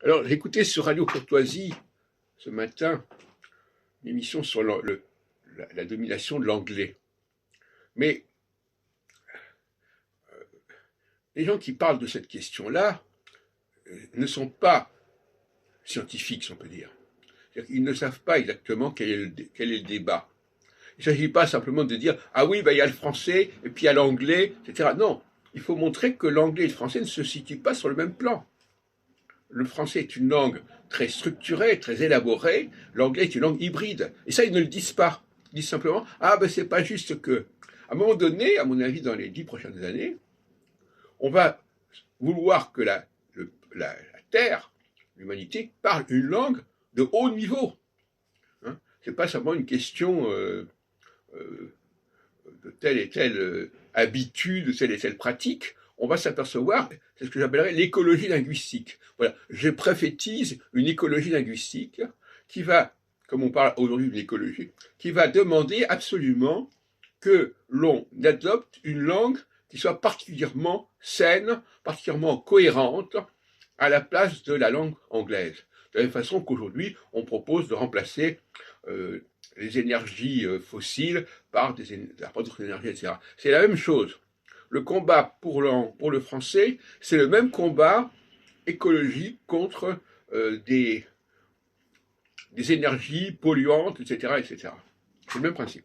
Alors, j'ai écouté sur Radio Courtoisie ce matin une émission sur la domination de l'anglais. Mais les gens qui parlent de cette question-là ne sont pas scientifiques, si on peut dire. Ils ne savent pas exactement quel est le débat. Il ne s'agit pas simplement de dire « Ah oui, il y a le français, et puis il y a l'anglais, etc. » Non, il faut montrer que l'anglais et le français ne se situent pas sur le même plan. Le français est une langue très structurée, très élaborée. L'anglais est une langue hybride. Et ça, ils ne le disent pas. Ils disent simplement « Ah, c'est pas juste que… » À un moment donné, à mon avis, dans les 10 prochaines années, on va vouloir que la Terre, l'humanité, parle une langue de haut niveau. Hein, c'est pas seulement une question de telle et telle habitude, de telle et telle pratique. On va s'apercevoir, c'est ce que j'appellerais l'écologie linguistique. Voilà, je prophétise une écologie linguistique qui va, comme on parle aujourd'hui d'une écologie, qui va demander absolument que l'on adopte une langue qui soit particulièrement saine, particulièrement cohérente à la place de la langue anglaise. De la même façon qu'aujourd'hui, on propose de remplacer les énergies fossiles par la production d'énergie, etc. C'est la même chose. Le combat pour le français, c'est le même combat écologique contre des énergies polluantes, etc., etc. C'est le même principe.